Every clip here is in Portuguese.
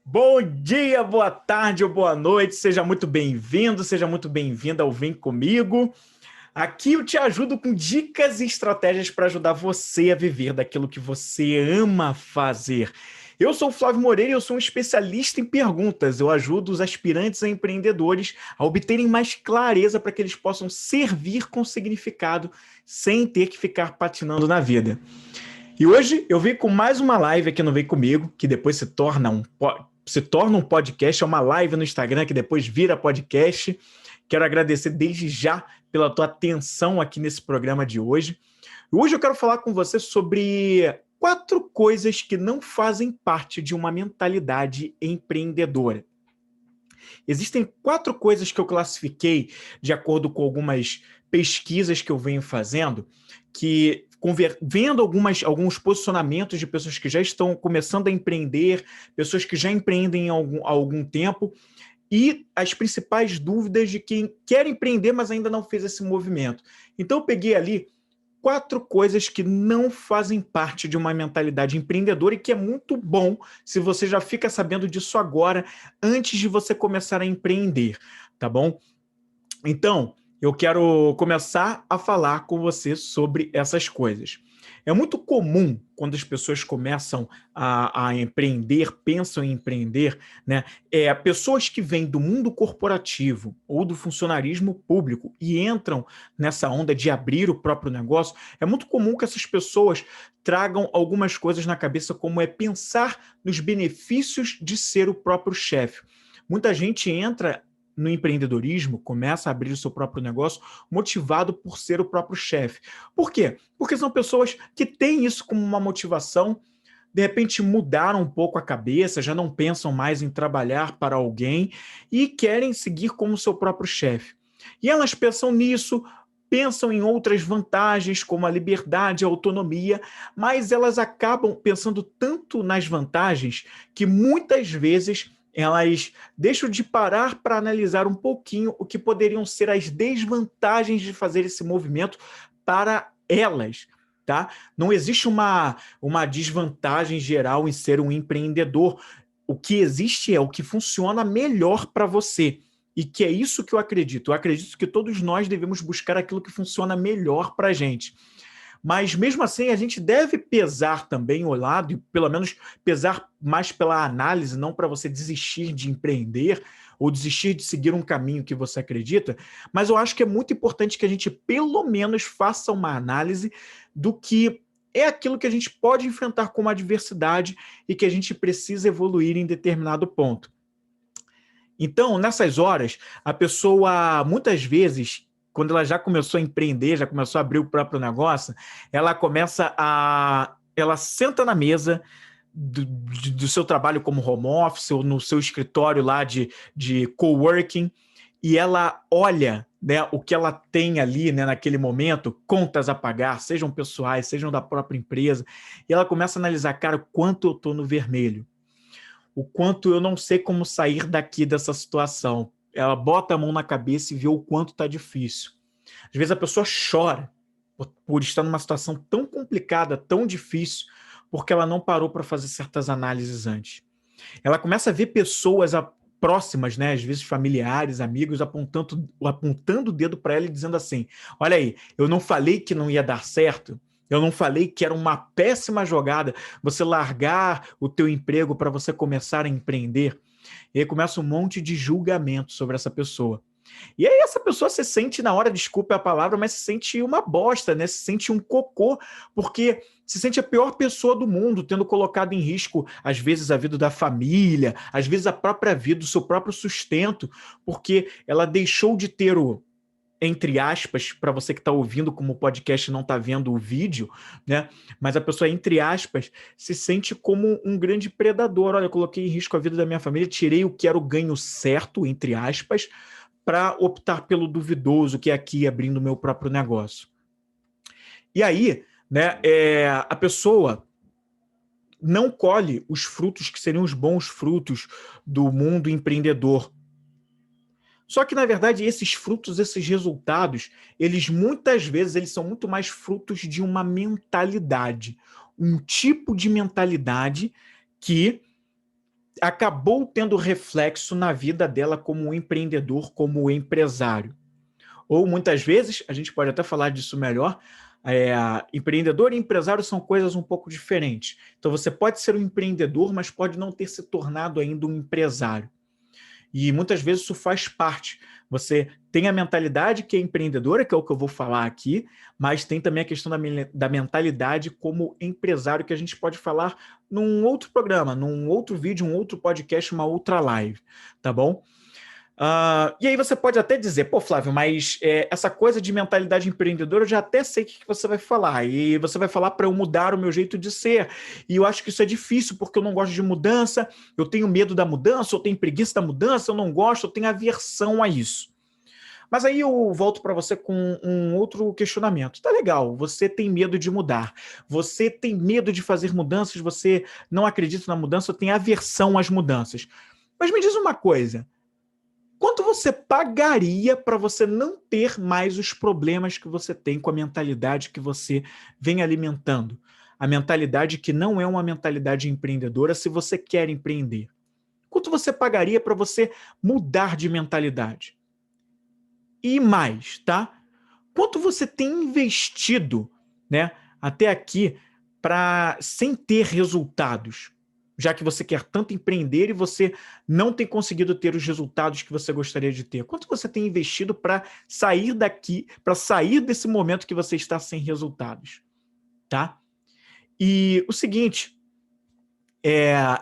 Bom dia, boa tarde ou boa noite, seja muito bem-vindo, seja muito bem-vinda ao Vem Comigo. Aqui eu te ajudo com dicas e estratégias para ajudar você a viver daquilo que você ama fazer. Eu sou o Flávio Moreira e eu sou um especialista em perguntas. Eu ajudo os aspirantes a empreendedores a obterem mais clareza para que eles possam servir com significado sem ter que ficar patinando na vida. E hoje eu vim com mais uma live aqui no Vem Comigo, que depois se torna um podcast, é uma live no Instagram que depois vira podcast. Quero agradecer desde já pela tua atenção aqui nesse programa de hoje. Hoje eu quero falar com você sobre 4 coisas que não fazem parte de uma mentalidade empreendedora. Existem 4 coisas que eu classifiquei de acordo com algumas pesquisas que eu venho fazendo, que vendo alguns posicionamentos de pessoas que já estão começando a empreender, pessoas que já empreendem há algum tempo, e as principais dúvidas de quem quer empreender, mas ainda não fez esse movimento. Então eu peguei ali 4 coisas que não fazem parte de uma mentalidade empreendedora e que é muito bom se você já fica sabendo disso agora, antes de você começar a empreender, tá bom? Então, eu quero começar a falar com você sobre essas coisas. É muito comum, quando as pessoas começam a empreender, pensam em empreender, né? Pessoas que vêm do mundo corporativo ou do funcionarismo público e entram nessa onda de abrir o próprio negócio, é muito comum que essas pessoas tragam algumas coisas na cabeça, como é pensar nos benefícios de ser o próprio chefe. Muita gente entra no empreendedorismo, começa a abrir o seu próprio negócio motivado por ser o próprio chefe. Por quê? Porque são pessoas que têm isso como uma motivação, de repente mudaram um pouco a cabeça, já não pensam mais em trabalhar para alguém e querem seguir como seu próprio chefe. E elas pensam nisso, pensam em outras vantagens, como a liberdade, a autonomia, mas elas acabam pensando tanto nas vantagens que muitas vezes elas deixam de parar para analisar um pouquinho o que poderiam ser as desvantagens de fazer esse movimento para elas, tá? Não existe uma desvantagem geral em ser um empreendedor. O que existe é o que funciona melhor para você. E que é isso que eu acredito. Eu acredito que todos nós devemos buscar aquilo que funciona melhor para a gente. Mas, mesmo assim, a gente deve pesar também o lado, e pelo menos pesar mais pela análise, não para você desistir de empreender ou desistir de seguir um caminho que você acredita, mas eu acho que é muito importante que a gente, pelo menos, faça uma análise do que é aquilo que a gente pode enfrentar como adversidade e que a gente precisa evoluir em determinado ponto. Então, nessas horas, a pessoa, muitas vezes, quando ela já começou a empreender, já começou a abrir o próprio negócio, ela senta na mesa do seu trabalho como home office ou no seu escritório lá de coworking e ela olha, né, o que ela tem ali, né, naquele momento, contas a pagar, sejam pessoais, sejam da própria empresa, e ela começa a analisar, cara, o quanto eu estou no vermelho, o quanto eu não sei como sair daqui dessa situação. Ela bota a mão na cabeça e vê o quanto está difícil. Às vezes a pessoa chora por estar numa situação tão complicada, tão difícil, porque ela não parou para fazer certas análises antes. Ela começa a ver pessoas próximas, né, às vezes familiares, amigos, apontando o dedo para ela e dizendo assim: olha aí, eu não falei que não ia dar certo, eu não falei que era uma péssima jogada você largar o teu emprego para você começar a empreender. E aí começa um monte de julgamento sobre essa pessoa. E aí essa pessoa se sente, na hora, desculpe a palavra, mas se sente uma bosta, né? Se sente um cocô, porque se sente a pior pessoa do mundo, tendo colocado em risco, às vezes, a vida da família, às vezes a própria vida, o seu próprio sustento, porque ela deixou de ter entre aspas, para você que está ouvindo como o podcast não está vendo o vídeo, né? Mas a pessoa, entre aspas, se sente como um grande predador. Olha, eu coloquei em risco a vida da minha família, tirei o que era o ganho certo, entre aspas, para optar pelo duvidoso, que é aqui abrindo o meu próprio negócio. E aí, né, a pessoa não colhe os frutos que seriam os bons frutos do mundo empreendedor. Só que, na verdade, esses frutos, esses resultados, eles muitas vezes eles são muito mais frutos de uma mentalidade, um tipo de mentalidade que acabou tendo reflexo na vida dela como empreendedor, como empresário. Ou muitas vezes, a gente pode até falar disso melhor, empreendedor e empresário são coisas um pouco diferentes. Então você pode ser um empreendedor, mas pode não ter se tornado ainda um empresário. E muitas vezes isso faz parte. Você tem a mentalidade que é empreendedora, que é o que eu vou falar aqui, mas tem também a questão da mentalidade como empresário, que a gente pode falar num outro programa, num outro vídeo, um outro podcast, uma outra live, tá bom? E aí você pode até dizer, pô, Flávio, mas essa coisa de mentalidade empreendedora eu já até sei o que você vai falar, e você vai falar para eu mudar o meu jeito de ser, e eu acho que isso é difícil porque eu não gosto de mudança, eu tenho medo da mudança, eu tenho preguiça da mudança, eu não gosto, eu tenho aversão a isso. Mas aí eu volto para você com um outro questionamento. Tá legal, você tem medo de mudar, você tem medo de fazer mudanças, você não acredita na mudança, tem aversão às mudanças. Mas me diz uma coisa, quanto você pagaria para você não ter mais os problemas que você tem com a mentalidade que você vem alimentando? A mentalidade que não é uma mentalidade empreendedora se você quer empreender. Quanto você pagaria para você mudar de mentalidade? E mais, tá? Quanto você tem investido, né, até aqui sem ter resultados? Já que você quer tanto empreender e você não tem conseguido ter os resultados que você gostaria de ter. Quanto você tem investido para sair daqui, para sair desse momento que você está sem resultados, tá? E o seguinte,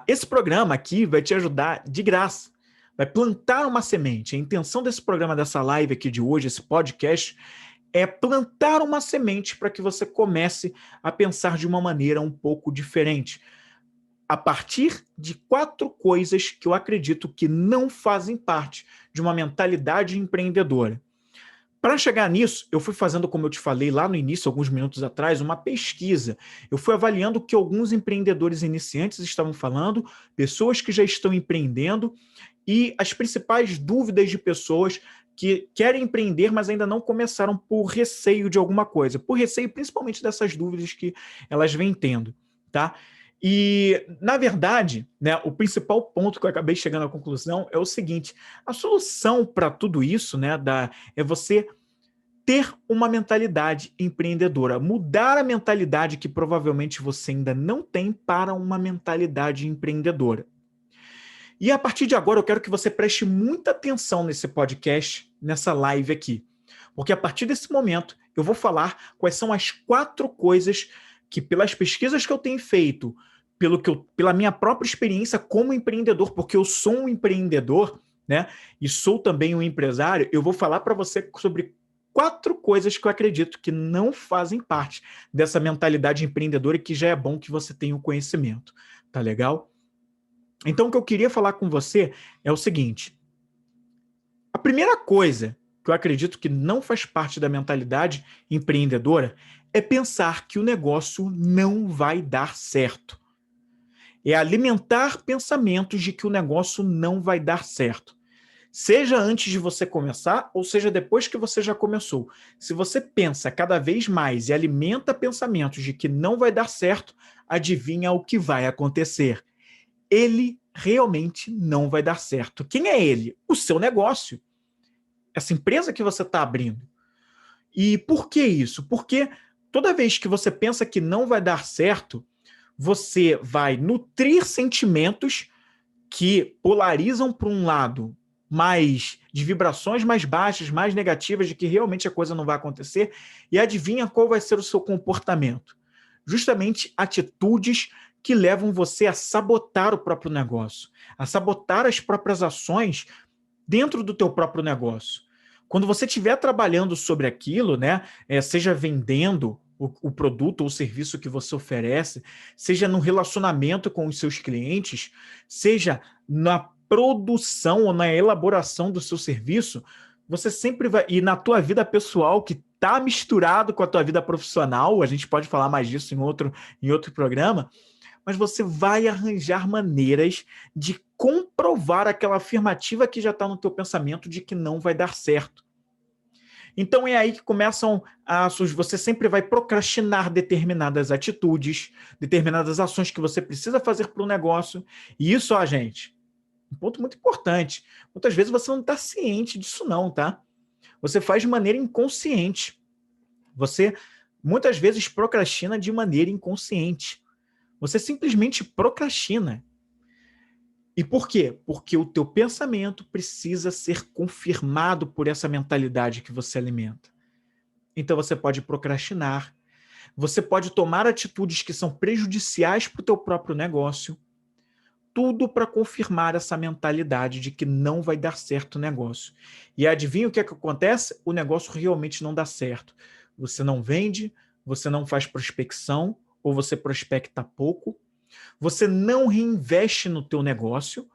esse programa aqui vai te ajudar de graça, vai plantar uma semente. A intenção desse programa, dessa live aqui de hoje, esse podcast, é plantar uma semente para que você comece a pensar de uma maneira um pouco diferente, a partir de 4 coisas que eu acredito que não fazem parte de uma mentalidade empreendedora. Para chegar nisso, eu fui fazendo, como eu te falei lá no início, alguns minutos atrás, uma pesquisa. Eu fui avaliando o que alguns empreendedores iniciantes estavam falando, pessoas que já estão empreendendo e as principais dúvidas de pessoas que querem empreender, mas ainda não começaram por receio de alguma coisa. Por receio principalmente dessas dúvidas que elas vêm tendo, tá? E, na verdade, né, o principal ponto que eu acabei chegando à conclusão é o seguinte, a solução para tudo isso, né, é você ter uma mentalidade empreendedora, mudar a mentalidade que provavelmente você ainda não tem para uma mentalidade empreendedora. E a partir de agora eu quero que você preste muita atenção nesse podcast, nessa live aqui, porque a partir desse momento eu vou falar quais são as 4 coisas que, pelas pesquisas que eu tenho feito, pela minha própria experiência como empreendedor, porque eu sou um empreendedor, né, e sou também um empresário, eu vou falar para você sobre 4 coisas que eu acredito que não fazem parte dessa mentalidade empreendedora e que já é bom que você tenha o conhecimento. Tá legal? Então, o que eu queria falar com você é o seguinte. A primeira coisa que eu acredito que não faz parte da mentalidade empreendedora é pensar que o negócio não vai dar certo. É alimentar pensamentos de que o negócio não vai dar certo. Seja antes de você começar, ou seja depois que você já começou. Se você pensa cada vez mais e alimenta pensamentos de que não vai dar certo, adivinha o que vai acontecer. Ele realmente não vai dar certo. Quem é ele? O seu negócio. Essa empresa que você está abrindo. E por que isso? Porque toda vez que você pensa que não vai dar certo, você vai nutrir sentimentos que polarizam para um lado de vibrações mais baixas, mais negativas, de que realmente a coisa não vai acontecer, e adivinha qual vai ser o seu comportamento? Justamente atitudes que levam você a sabotar o próprio negócio, a sabotar as próprias ações dentro do teu próprio negócio. Quando você estiver trabalhando sobre aquilo, né, seja vendendo o produto ou o serviço que você oferece, seja no relacionamento com os seus clientes, seja na produção ou na elaboração do seu serviço, você sempre vai... E na tua vida pessoal, que está misturado com a tua vida profissional, a gente pode falar mais disso em outro programa, mas você vai arranjar maneiras de comprovar aquela afirmativa que já está no teu pensamento de que não vai dar certo. Então é aí que começam você sempre vai procrastinar determinadas atitudes, determinadas ações que você precisa fazer para o negócio. E isso, ó, gente, um ponto muito importante. Muitas vezes você não está ciente disso não, tá? Você faz de maneira inconsciente. Você muitas vezes procrastina de maneira inconsciente. Você simplesmente procrastina. E por quê? Porque o teu pensamento precisa ser confirmado por essa mentalidade que você alimenta. Então você pode procrastinar, você pode tomar atitudes que são prejudiciais para o teu próprio negócio, tudo para confirmar essa mentalidade de que não vai dar certo o negócio. E adivinha o que é que acontece? O negócio realmente não dá certo. Você não vende, você não faz prospecção, ou você prospecta pouco, você não reinveste no teu negócio,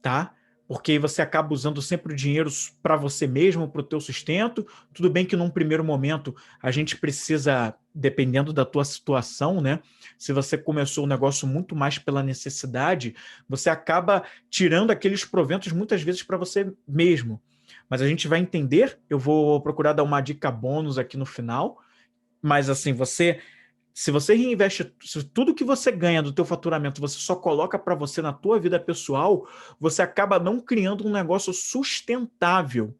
tá? Porque aí você acaba usando sempre o dinheiro para você mesmo, para o teu sustento. Tudo bem que num primeiro momento a gente precisa, dependendo da tua situação, né? Se você começou o negócio muito mais pela necessidade, você acaba tirando aqueles proventos muitas vezes para você mesmo. Mas a gente vai entender, eu vou procurar dar uma dica bônus aqui no final, mas assim, se você reinveste, se tudo que você ganha do teu faturamento você só coloca para você na tua vida pessoal, você acaba não criando um negócio sustentável.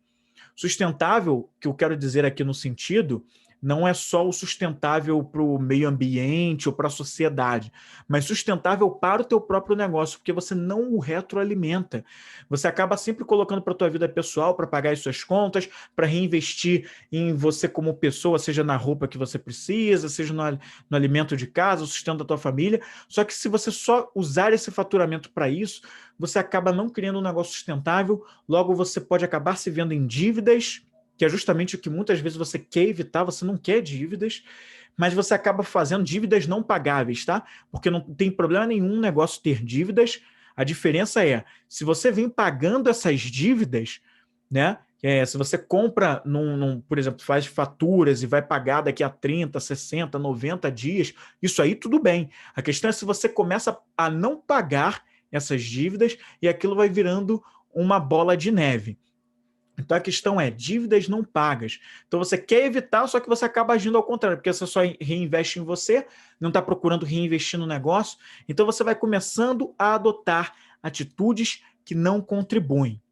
Sustentável, que eu quero dizer aqui no sentido, não é só o sustentável para o meio ambiente ou para a sociedade, mas sustentável para o teu próprio negócio, porque você não o retroalimenta. Você acaba sempre colocando para a tua vida pessoal, para pagar as suas contas, para reinvestir em você como pessoa, seja na roupa que você precisa, seja no alimento de casa, o sustento da tua família. Só que se você só usar esse faturamento para isso, você acaba não criando um negócio sustentável, logo você pode acabar se vendo em dívidas, que é justamente o que muitas vezes você quer evitar, você não quer dívidas, mas você acaba fazendo dívidas não pagáveis, tá? Porque não tem problema nenhum um negócio ter dívidas, a diferença é, se você vem pagando essas dívidas, né? Se você compra, por exemplo, faz faturas e vai pagar daqui a 30, 60, 90 dias, isso aí tudo bem. A questão é se você começa a não pagar essas dívidas e aquilo vai virando uma bola de neve. Então a questão é dívidas não pagas. Então você quer evitar, só que você acaba agindo ao contrário, porque você só reinveste em você, não está procurando reinvestir no negócio. Então você vai começando a adotar atitudes que não contribuem.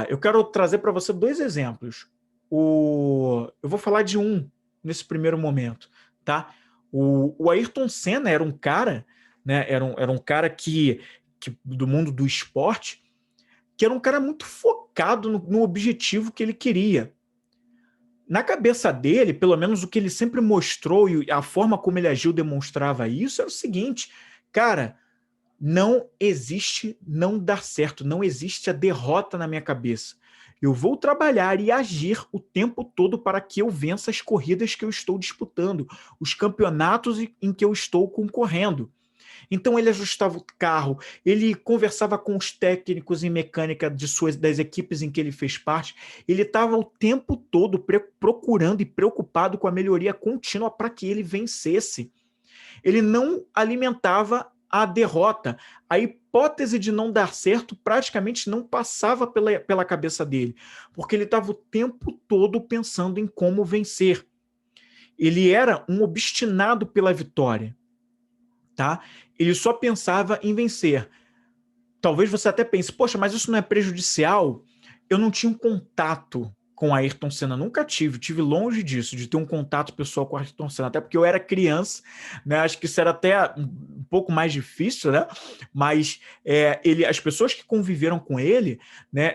Eu quero trazer para você dois exemplos. Eu vou falar de um nesse primeiro momento, tá? O Ayrton Senna era um cara, né? Era um cara que do mundo do esporte, que era um cara muito focado no objetivo que ele queria. Na cabeça dele, pelo menos o que ele sempre mostrou e a forma como ele agiu demonstrava isso, era o seguinte, cara, não existe não dar certo, não existe a derrota na minha cabeça. Eu vou trabalhar e agir o tempo todo para que eu vença as corridas que eu estou disputando, os campeonatos em que eu estou concorrendo. Então ele ajustava o carro, ele conversava com os técnicos em mecânica das equipes em que ele fez parte, ele estava o tempo todo procurando e preocupado com a melhoria contínua para que ele vencesse. Ele não alimentava a derrota. A hipótese de não dar certo praticamente não passava pela cabeça dele, porque ele estava o tempo todo pensando em como vencer. Ele era um obstinado pela vitória. Tá? Ele só pensava em vencer. Talvez você até pense, poxa, mas isso não é prejudicial? Eu não tinha um contato com a Ayrton Senna, nunca tive longe disso, de ter um contato pessoal com a Ayrton Senna, até porque eu era criança, né? Acho que isso era até um pouco mais difícil, né? Mas as pessoas que conviveram com ele, né,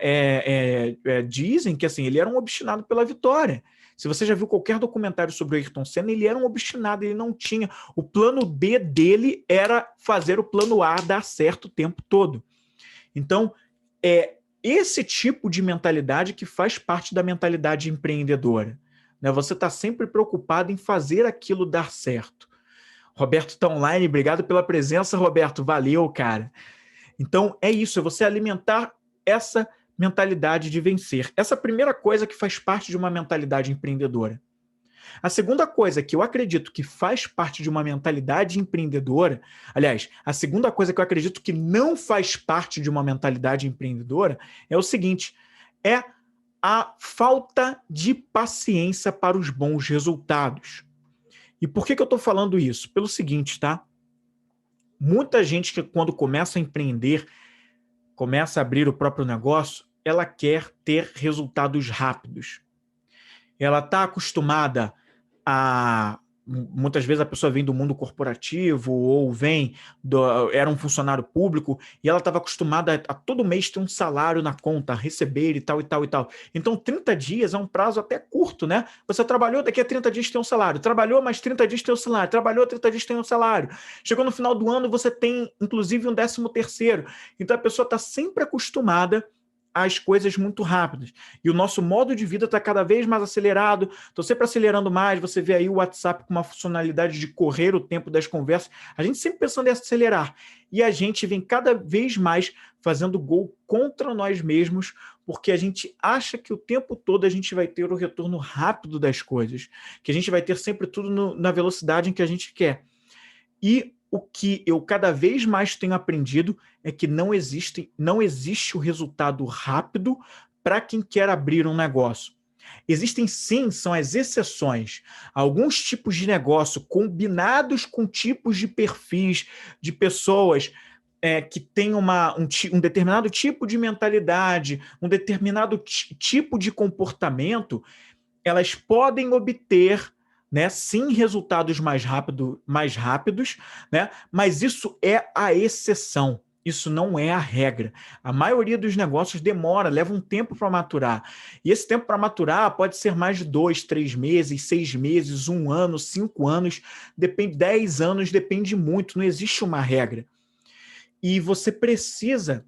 dizem que assim, ele era um obstinado pela vitória. Se você já viu qualquer documentário sobre o Ayrton Senna, ele era um obstinado, ele não tinha. O plano B dele era fazer o plano A dar certo o tempo todo. Então, esse tipo de mentalidade que faz parte da mentalidade empreendedora. Né? Você está sempre preocupado em fazer aquilo dar certo. Roberto está online, obrigado pela presença, Roberto, valeu, cara. Então, é isso, é você alimentar essa mentalidade de vencer. Essa primeira coisa que faz parte de uma mentalidade empreendedora. A segunda coisa que eu acredito que faz parte de uma mentalidade empreendedora, aliás, a segunda coisa que eu acredito que não faz parte de uma mentalidade empreendedora é o seguinte, é a falta de paciência para os bons resultados. E por que eu estou falando isso? Pelo seguinte, tá? Muita gente que quando começa a empreender, começa a abrir o próprio negócio, ela quer ter resultados rápidos. Ela está acostumada a... Muitas vezes a pessoa vem do mundo corporativo ou era um funcionário público e ela estava acostumada a todo mês ter um salário na conta, a receber e tal, e tal, e tal. Então, 30 dias é um prazo até curto, né? Você trabalhou, daqui a 30 dias tem um salário. Trabalhou, mais 30 dias tem um salário. Trabalhou, 30 dias tem um salário. Chegou no final do ano, você tem, inclusive, um 13º. Então, a pessoa está sempre acostumada as coisas muito rápidas. E o nosso modo de vida está cada vez mais acelerado, estou sempre acelerando mais, você vê aí o WhatsApp com uma funcionalidade de correr o tempo das conversas, a gente sempre pensando em acelerar, e a gente vem cada vez mais fazendo gol contra nós mesmos, porque a gente acha que o tempo todo a gente vai ter o retorno rápido das coisas, que a gente vai ter sempre tudo na velocidade em que a gente quer. E o que eu cada vez mais tenho aprendido é que não existe o resultado rápido para quem quer abrir um negócio. Existem sim, são as exceções. Alguns tipos de negócio combinados com tipos de perfis de pessoas que têm um determinado tipo de mentalidade, um determinado tipo de comportamento, elas podem obter, né, sim, resultados mais rápidos, né, mas isso é a exceção. Isso não é a regra. A maioria dos negócios leva um tempo para maturar. E esse tempo para maturar pode ser mais de 2, 3 meses, 6 meses, 1 ano, 5 anos, depende, 10 anos, depende muito, não existe uma regra. E você precisa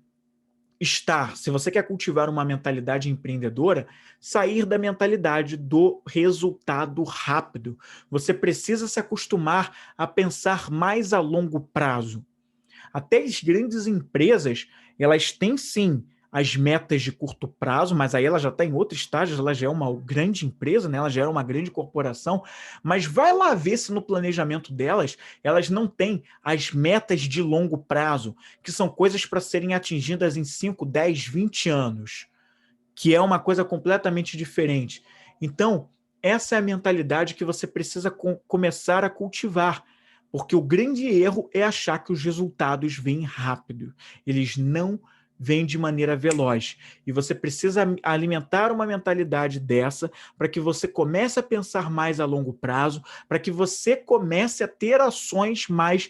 se você quer cultivar uma mentalidade empreendedora, sair da mentalidade do resultado rápido. Você precisa se acostumar a pensar mais a longo prazo. Até as grandes empresas, elas têm sim as metas de curto prazo, mas aí ela já está em outro estágio, ela já é uma grande empresa, né? Ela já é uma grande corporação, mas vai lá ver se no planejamento delas, elas não têm as metas de longo prazo, que são coisas para serem atingidas em 5, 10, 20 anos, que é uma coisa completamente diferente. Então, essa é a mentalidade que você precisa começar a cultivar, porque o grande erro é achar que os resultados vêm rápido. Eles não vêm de maneira veloz. E você precisa alimentar uma mentalidade dessa para que você comece a pensar mais a longo prazo, para que você comece a ter ações mais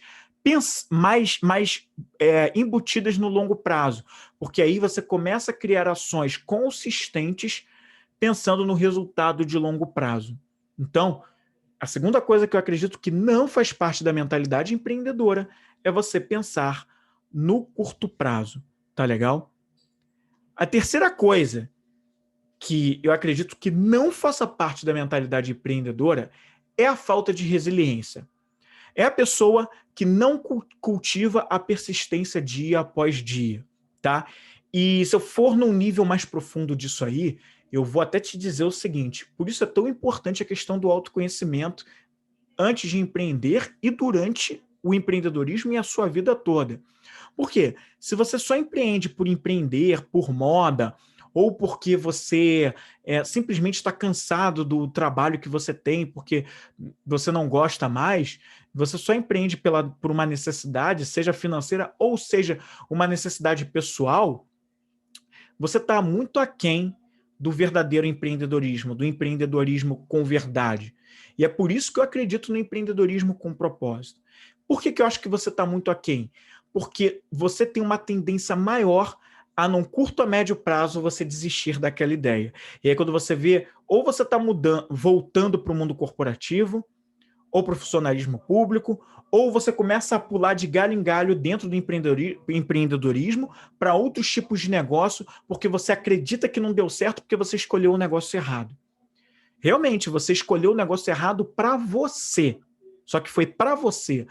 embutidas no longo prazo, porque aí você começa a criar ações consistentes pensando no resultado de longo prazo. Então, a segunda coisa que eu acredito que não faz parte da mentalidade empreendedora é você pensar no curto prazo. Tá legal? A terceira coisa que eu acredito que não faça parte da mentalidade empreendedora é a falta de resiliência. É a pessoa que não cultiva a persistência dia após dia, tá? E se eu for num nível mais profundo disso aí, eu vou até te dizer o seguinte, por isso é tão importante a questão do autoconhecimento antes de empreender e durante o empreendedorismo e a sua vida toda. Por quê? Se você só empreende por empreender, por moda, ou porque você simplesmente está cansado do trabalho que você tem, porque você não gosta mais, você só empreende por uma necessidade, seja financeira ou seja uma necessidade pessoal, você está muito aquém do verdadeiro empreendedorismo, do empreendedorismo com verdade. E é por isso que eu acredito no empreendedorismo com propósito. Por que eu acho que você está muito aquém? Porque você tem uma tendência maior a, num curto a médio prazo, você desistir daquela ideia. E aí, quando você vê, ou você está voltando para o mundo corporativo, ou para o funcionalismo público, ou você começa a pular de galho em galho dentro do empreendedorismo para outros tipos de negócio, porque você acredita que não deu certo porque você escolheu o negócio errado. Realmente, você escolheu o negócio errado para você. Só que foi para você,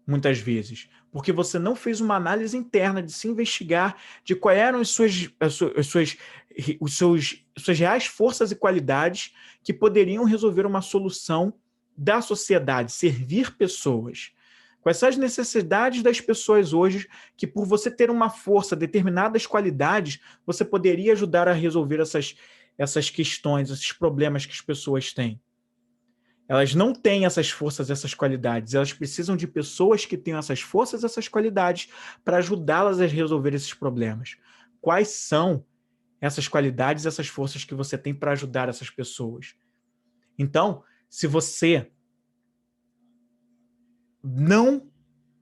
muitas vezes, porque você não fez uma análise interna de se investigar de quais eram as suas reais forças e qualidades que poderiam resolver uma solução da sociedade, servir pessoas, Quais são as necessidades das pessoas hoje que, por você ter uma força, determinadas qualidades, você poderia ajudar a resolver essas questões, esses problemas que as pessoas têm? Elas não têm essas forças, essas qualidades. Elas precisam de pessoas que tenham essas forças, essas qualidades para ajudá-las a resolver esses problemas. Quais são essas qualidades, essas forças que você tem para ajudar essas pessoas? Então, se você não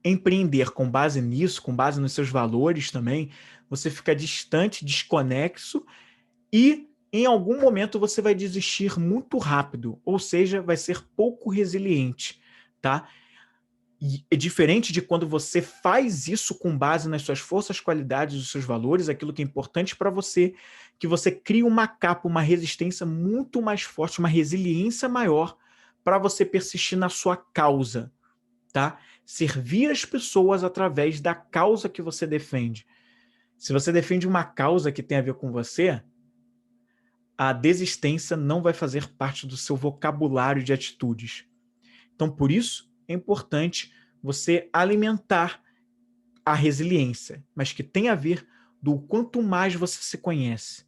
empreender com base nisso, com base nos seus valores também, você fica distante, desconexo e em algum momento você vai desistir muito rápido, ou seja, vai ser pouco resiliente, tá? E é diferente de quando você faz isso com base nas suas forças, qualidades, os seus valores, aquilo que é importante para você, que você cria uma capa, uma resistência muito mais forte, uma resiliência maior para você persistir na sua causa, tá? Servir as pessoas através da causa que você defende. Se você defende uma causa que tem a ver com você, a desistência não vai fazer parte do seu vocabulário de atitudes. Então, por isso, é importante você alimentar a resiliência, mas que tem a ver do quanto mais você se conhece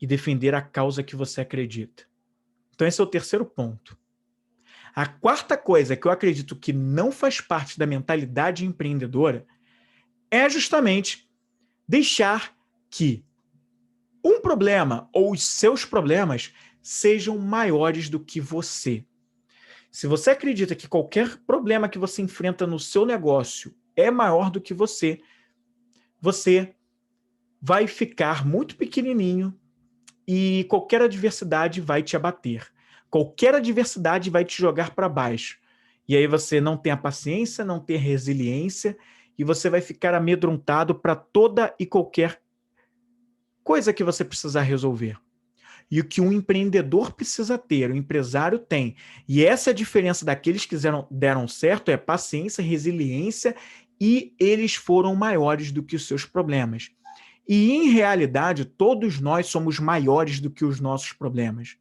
e defender a causa que você acredita. Então, esse é o terceiro ponto. A quarta coisa que eu acredito que não faz parte da mentalidade empreendedora é justamente deixar que um problema ou os seus problemas sejam maiores do que você. Se você acredita que qualquer problema que você enfrenta no seu negócio é maior do que você, você vai ficar muito pequenininho e qualquer adversidade vai te abater. Qualquer adversidade vai te jogar para baixo. E aí você não tem a paciência, não tem a resiliência e você vai ficar amedrontado para toda e qualquer coisa que você precisar resolver. E o que um empreendedor precisa ter, o empresário tem. E essa é a diferença daqueles que deram certo, é paciência, resiliência, e eles foram maiores do que os seus problemas. E, em realidade, todos nós somos maiores do que os nossos problemas.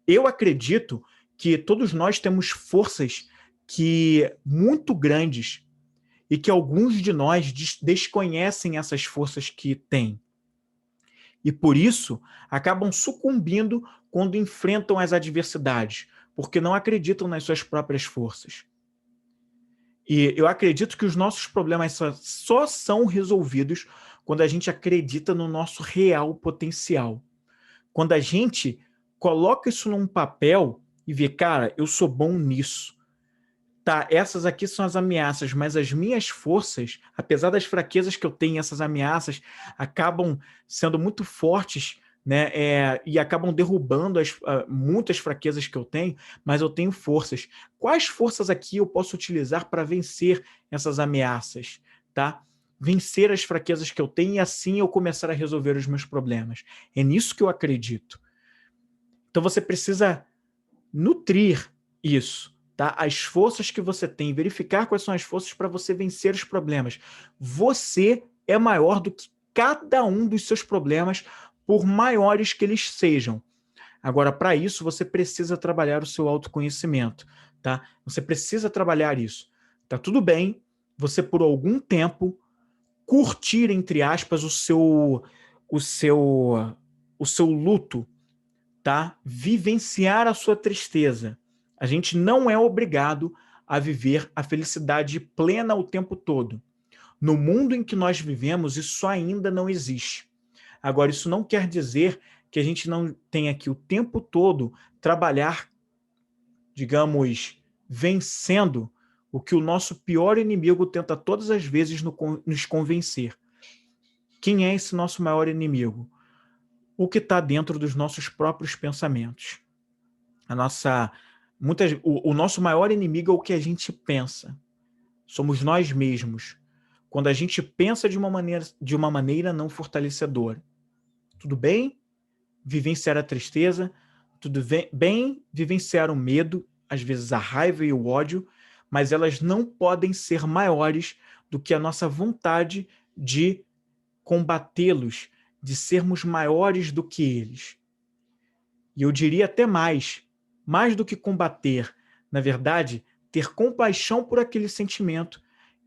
Eu acredito que todos nós temos forças muito grandes e que alguns de nós desconhecem essas forças que têm. E por isso acabam sucumbindo quando enfrentam as adversidades, porque não acreditam nas suas próprias forças. E eu acredito que os nossos problemas só são resolvidos quando a gente acredita no nosso real potencial. Quando a gente coloca isso num papel e vê, cara, eu sou bom nisso. Tá, essas aqui são as ameaças, mas as minhas forças, apesar das fraquezas que eu tenho, essas ameaças acabam sendo muito fortes, né? E acabam derrubando muitas fraquezas que eu tenho, mas eu tenho forças. Quais forças aqui eu posso utilizar para vencer essas ameaças, tá? Vencer as fraquezas que eu tenho e assim eu começar a resolver os meus problemas. É nisso que eu acredito. Então você precisa nutrir isso. Tá? As forças que você tem, verificar quais são as forças para você vencer os problemas. Você é maior do que cada um dos seus problemas, por maiores que eles sejam. Agora, para isso, você precisa trabalhar o seu autoconhecimento. Tá? Você precisa trabalhar isso. Tá tudo bem você, por algum tempo, curtir, entre aspas, o seu luto, tá? Vivenciar a sua tristeza. A gente não é obrigado a viver a felicidade plena o tempo todo. No mundo em que nós vivemos, isso ainda não existe. Agora, isso não quer dizer que a gente não tenha que o tempo todo trabalhar, digamos, vencendo o que o nosso pior inimigo tenta todas as vezes nos convencer. Quem é esse nosso maior inimigo? O que está dentro dos nossos próprios pensamentos. O nosso maior inimigo é o que a gente pensa. Somos nós mesmos. Quando a gente pensa de uma maneira não fortalecedora. Tudo bem vivenciar a tristeza, tudo bem vivenciar o medo, às vezes a raiva e o ódio, mas elas não podem ser maiores do que a nossa vontade de combatê-los, de sermos maiores do que eles. E eu diria até mais do que combater. Na verdade, ter compaixão por aquele sentimento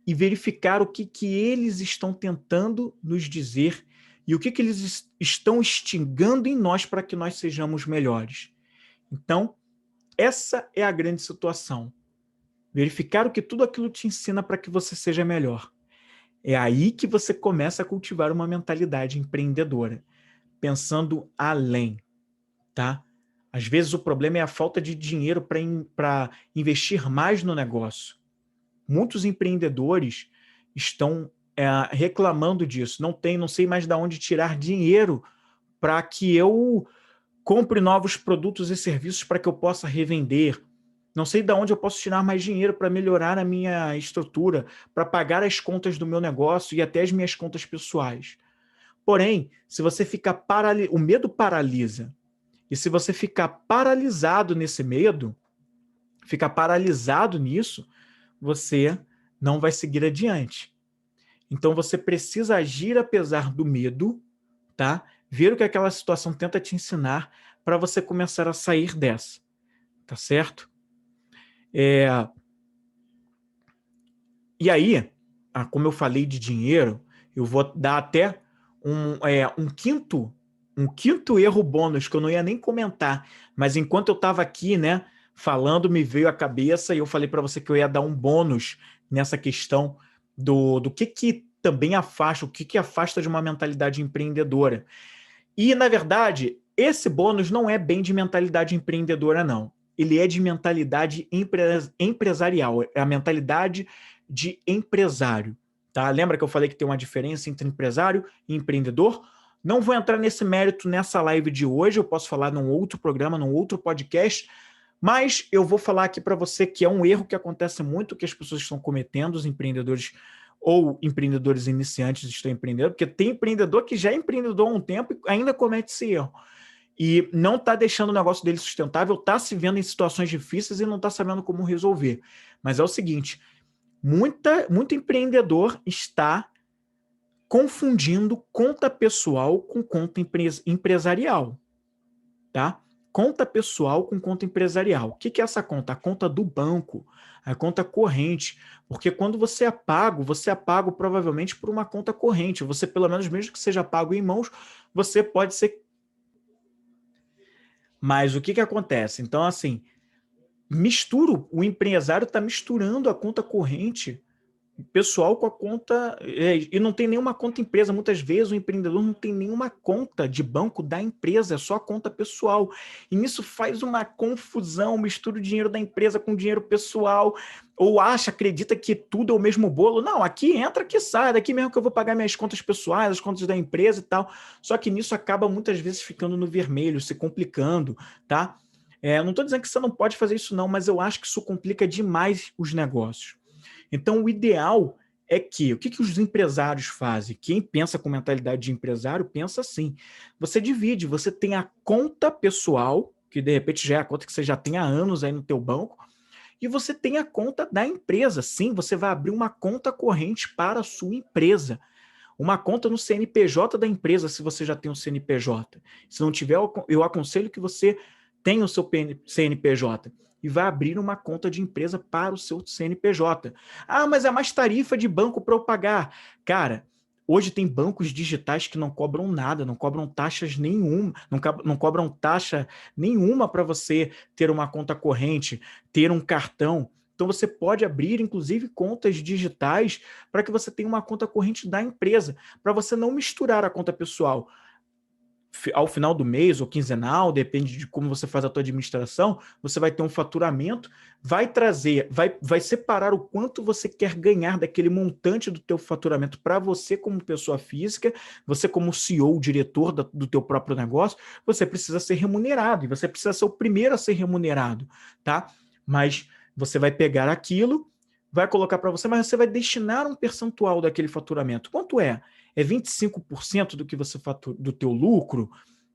e verificar o que eles estão tentando nos dizer e o que eles estão instigando em nós para que nós sejamos melhores. Então, essa é a grande situação. Verificar o que tudo aquilo te ensina para que você seja melhor. É aí que você começa a cultivar uma mentalidade empreendedora, pensando além, tá? Às vezes o problema é a falta de dinheiro para investir mais no negócio. Muitos empreendedores estão reclamando disso. Não sei mais de onde tirar dinheiro para que eu compre novos produtos e serviços para que eu possa revender. Não sei de onde eu posso tirar mais dinheiro para melhorar a minha estrutura, para pagar as contas do meu negócio e até as minhas contas pessoais. Porém, se você ficar o medo paralisa. E se você ficar paralisado nesse medo, ficar paralisado nisso, você não vai seguir adiante. Então você precisa agir apesar do medo, tá? Ver o que aquela situação tenta te ensinar para você começar a sair dessa, tá certo? E aí, como eu falei de dinheiro, eu vou dar até um quinto erro bônus que eu não ia nem comentar, mas enquanto eu estava aqui, né, falando, me veio à cabeça e eu falei para você que eu ia dar um bônus nessa questão do que também afasta, o que afasta de uma mentalidade empreendedora. E, na verdade, esse bônus não é bem de mentalidade empreendedora, não. Ele é de mentalidade empresarial, é a mentalidade de empresário. Tá? Lembra que eu falei que tem uma diferença entre empresário e empreendedor? Não vou entrar nesse mérito nessa live de hoje, eu posso falar num outro programa, num outro podcast, mas eu vou falar aqui para você que é um erro que acontece muito, que as pessoas estão cometendo, os empreendedores ou empreendedores iniciantes estão empreendendo, porque tem empreendedor que já é empreendedor há um tempo e ainda comete esse erro. E não está deixando o negócio dele sustentável, está se vendo em situações difíceis e não está sabendo como resolver. Mas é o seguinte, muito empreendedor está confundindo conta pessoal com conta empresarial, tá? Conta pessoal com conta empresarial. O que é essa conta? A conta do banco, a conta corrente. Porque quando você é pago provavelmente por uma conta corrente. Você, pelo menos, mesmo que seja pago em mãos, você pode ser... Mas o que acontece? Então, assim, o empresário está misturando a conta corrente pessoal com a conta, e não tem nenhuma conta empresa. Muitas vezes o empreendedor não tem nenhuma conta de banco da empresa, é só a conta pessoal. E nisso faz uma confusão, mistura o dinheiro da empresa com o dinheiro pessoal, ou acredita que tudo é o mesmo bolo. Não, aqui entra, aqui sai, daqui mesmo que eu vou pagar minhas contas pessoais, as contas da empresa e tal. Só que nisso acaba muitas vezes ficando no vermelho, se complicando, tá? Não estou dizendo que você não pode fazer isso não, mas eu acho que isso complica demais os negócios. Então, o ideal é que... O que os empresários fazem? Quem pensa com mentalidade de empresário pensa assim. Você divide, você tem a conta pessoal, que de repente já é a conta que você já tem há anos aí no teu banco, e você tem a conta da empresa. Sim, você vai abrir uma conta corrente para a sua empresa. Uma conta no CNPJ da empresa, se você já tem um CNPJ. Se não tiver, eu aconselho que você tenha o seu CNPJ e vai abrir uma conta de empresa para o seu CNPJ. Ah, mas é mais tarifa de banco para eu pagar. Cara, hoje tem bancos digitais que não cobram nada, não cobram taxas nenhuma, não cobram taxa nenhuma para você ter uma conta corrente, ter um cartão. Então você pode abrir, inclusive, contas digitais para que você tenha uma conta corrente da empresa, para você não misturar a conta pessoal. Ao final do mês ou quinzenal, depende de como você faz a tua administração, você vai ter um faturamento, vai separar o quanto você quer ganhar daquele montante do teu faturamento para você como pessoa física, você como CEO, diretor do teu próprio negócio, você precisa ser remunerado, e você precisa ser o primeiro a ser remunerado, tá? Mas você vai pegar aquilo, vai colocar para você, mas você vai destinar um percentual daquele faturamento. Quanto é? É 25% do que você fatura, do teu lucro?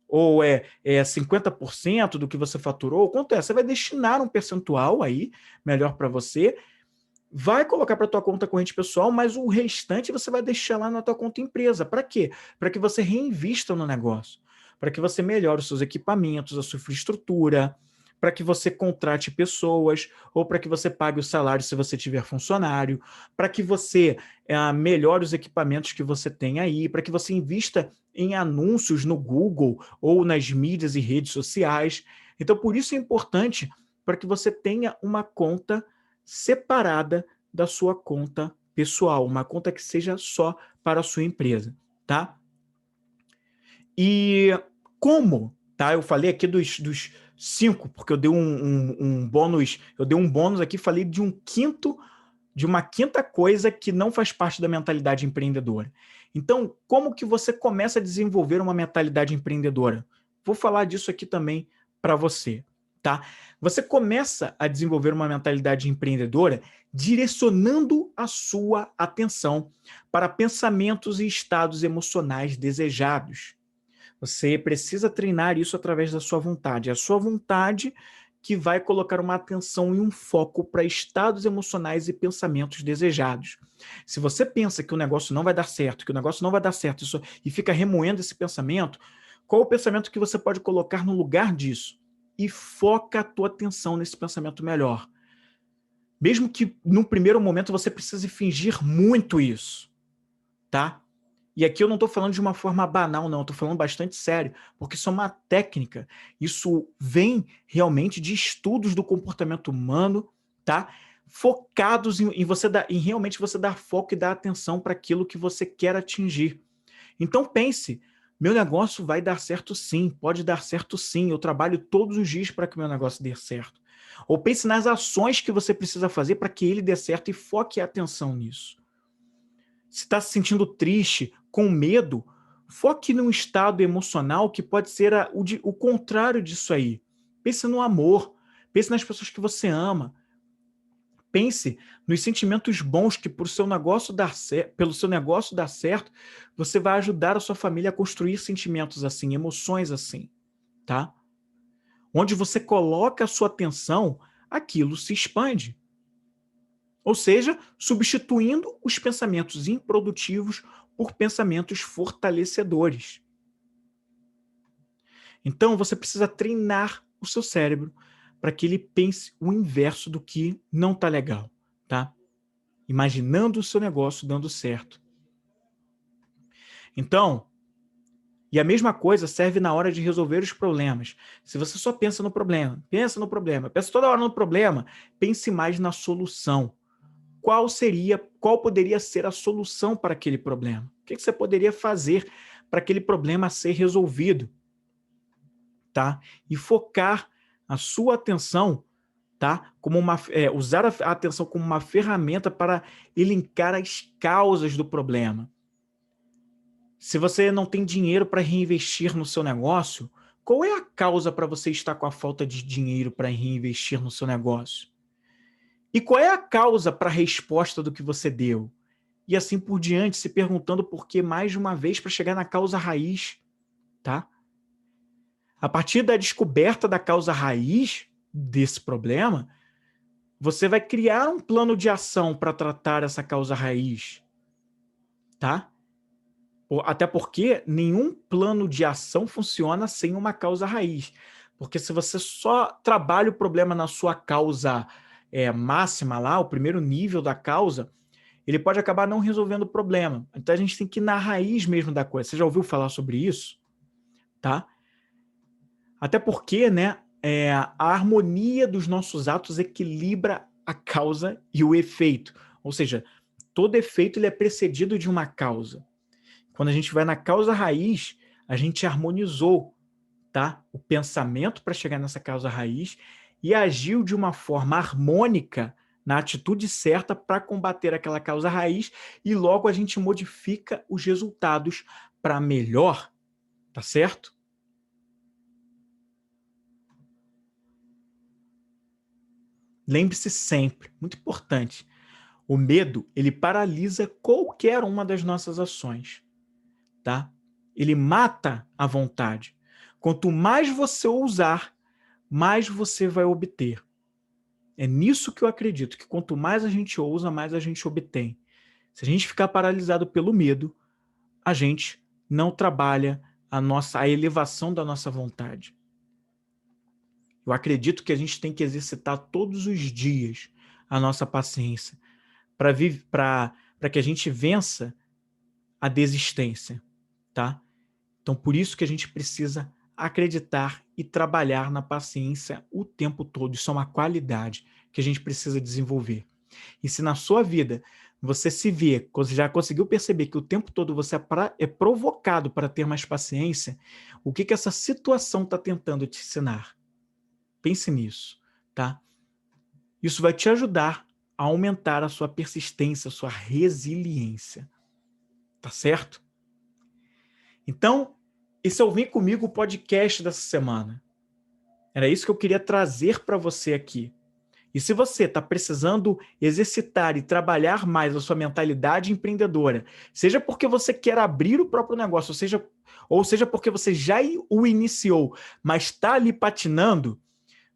Ou é 50% do que você faturou? Quanto é? Você vai destinar um percentual aí, melhor para você, vai colocar para a tua conta corrente pessoal, mas o restante você vai deixar lá na tua conta empresa. Para quê? Para que você reinvista no negócio, para que você melhore os seus equipamentos, a sua infraestrutura, para que você contrate pessoas, ou para que você pague o salário se você tiver funcionário, para que você melhore os equipamentos que você tem aí, para que você invista em anúncios no Google ou nas mídias e redes sociais. Então, por isso é importante para que você tenha uma conta separada da sua conta pessoal, uma conta que seja só para a sua empresa, tá? E como, tá? Eu falei aqui dos 5, porque eu dei um bônus, eu dei um bônus aqui, falei de uma quinta coisa que não faz parte da mentalidade empreendedora. Então, como que você começa a desenvolver uma mentalidade empreendedora? Vou falar disso aqui também para você, tá? Você começa a desenvolver uma mentalidade empreendedora direcionando a sua atenção para pensamentos e estados emocionais desejados. Você precisa treinar isso através da sua vontade. É a sua vontade que vai colocar uma atenção e um foco para estados emocionais e pensamentos desejados. Se você pensa que o negócio não vai dar certo, que o negócio não vai dar certo, e fica remoendo esse pensamento, qual o pensamento que você pode colocar no lugar disso? E foca a tua atenção nesse pensamento melhor. Mesmo que no primeiro momento você precise fingir muito isso, tá? E aqui eu não estou falando de uma forma banal, não. Estou falando bastante sério, porque isso é uma técnica. Isso vem realmente de estudos do comportamento humano, tá? Focados em você em realmente você dar foco e dar atenção para aquilo que você quer atingir. Então pense, meu negócio vai dar certo sim, pode dar certo sim, eu trabalho todos os dias para que o meu negócio dê certo. Ou pense nas ações que você precisa fazer para que ele dê certo e foque a atenção nisso. Se está se sentindo triste, com medo, foque num estado emocional que pode ser o contrário disso aí. Pense no amor, pense nas pessoas que você ama. Pense nos sentimentos bons que pelo seu negócio dar certo, você vai ajudar a sua família a construir sentimentos assim, emoções assim, tá? Onde você coloca a sua atenção, aquilo se expande. Ou seja, substituindo os pensamentos improdutivos por pensamentos fortalecedores. Então, você precisa treinar o seu cérebro para que ele pense o inverso do que não está legal, tá? Imaginando o seu negócio dando certo. Então, e a mesma coisa serve na hora de resolver os problemas. Se você só pensa no problema, pensa toda hora no problema, pense mais na solução. Qual poderia ser a solução para aquele problema? O que você poderia fazer para aquele problema ser resolvido? Tá? E focar a sua atenção, tá? Usar a atenção como uma ferramenta para elencar as causas do problema. Se você não tem dinheiro para reinvestir no seu negócio, qual é a causa para você estar com a falta de dinheiro para reinvestir no seu negócio? E qual é a causa para a resposta do que você deu? E assim por diante, se perguntando por que mais de uma vez para chegar na causa raiz, tá? A partir da descoberta da causa raiz desse problema, você vai criar um plano de ação para tratar essa causa raiz, tá? Até porque nenhum plano de ação funciona sem uma causa raiz. Porque se você só trabalha o problema na sua causa máxima lá, o primeiro nível da causa, ele pode acabar não resolvendo o problema. Então a gente tem que ir na raiz mesmo da coisa. Você já ouviu falar sobre isso? Tá? Até porque, né, a harmonia dos nossos atos equilibra a causa e o efeito. Ou seja, todo efeito ele é precedido de uma causa. Quando a gente vai na causa raiz, a gente harmonizou, tá? O pensamento para chegar nessa causa raiz e agiu de uma forma harmônica na atitude certa para combater aquela causa raiz e logo a gente modifica os resultados para melhor, tá certo? Lembre-se sempre, muito importante, o medo, ele paralisa qualquer uma das nossas ações, tá? Ele mata a vontade. Quanto mais você ousar, mais você vai obter. É nisso que eu acredito, que quanto mais a gente ousa, mais a gente obtém. Se a gente ficar paralisado pelo medo, a gente não trabalha a elevação da nossa vontade. Eu acredito que a gente tem que exercitar todos os dias a nossa paciência para que a gente vença a desistência, tá? Então, por isso que a gente precisa acreditar e trabalhar na paciência o tempo todo. Isso é uma qualidade que a gente precisa desenvolver. E se na sua vida você se vê, você já conseguiu perceber que o tempo todo você é provocado para ter mais paciência, o que essa situação está tentando te ensinar? Pense nisso, tá? Isso vai te ajudar a aumentar a sua persistência, a sua resiliência. Tá certo? Então, esse é o Vem Comigo podcast dessa semana. Era isso que eu queria trazer para você aqui. E se você está precisando exercitar e trabalhar mais a sua mentalidade empreendedora, seja porque você quer abrir o próprio negócio, ou seja porque você já o iniciou, mas está ali patinando,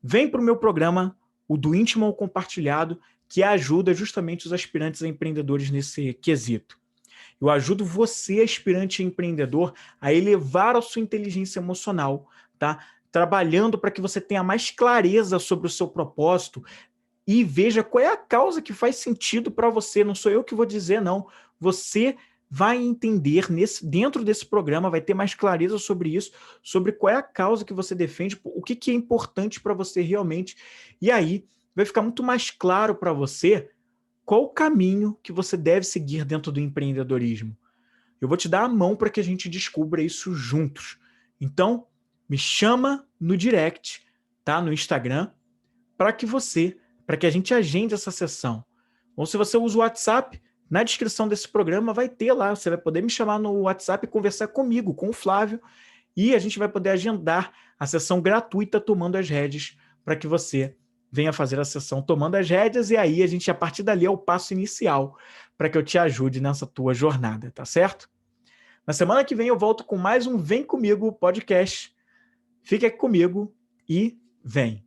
vem para o meu programa, o do Íntimo ao Compartilhado, que ajuda justamente os aspirantes a empreendedores nesse quesito. Eu ajudo você, aspirante empreendedor, a elevar a sua inteligência emocional, tá? Trabalhando para que você tenha mais clareza sobre o seu propósito e veja qual é a causa que faz sentido para você. Não sou eu que vou dizer, não. Você vai entender dentro desse programa, vai ter mais clareza sobre isso, sobre qual é a causa que você defende, o que é importante para você realmente. E aí vai ficar muito mais claro para você qual o caminho que você deve seguir dentro do empreendedorismo. Eu vou te dar a mão para que a gente descubra isso juntos. Então, me chama no direct, tá? No Instagram, para que a gente agende essa sessão. Ou se você usa o WhatsApp, na descrição desse programa vai ter lá, você vai poder me chamar no WhatsApp e conversar comigo, com o Flávio, e a gente vai poder agendar a sessão gratuita tomando as rédeas para que você venha fazer a sessão tomando as rédeas, e aí a partir dali é o passo inicial para que eu te ajude nessa tua jornada, tá certo? Na semana que vem eu volto com mais um Vem Comigo podcast. Fica aqui comigo e vem!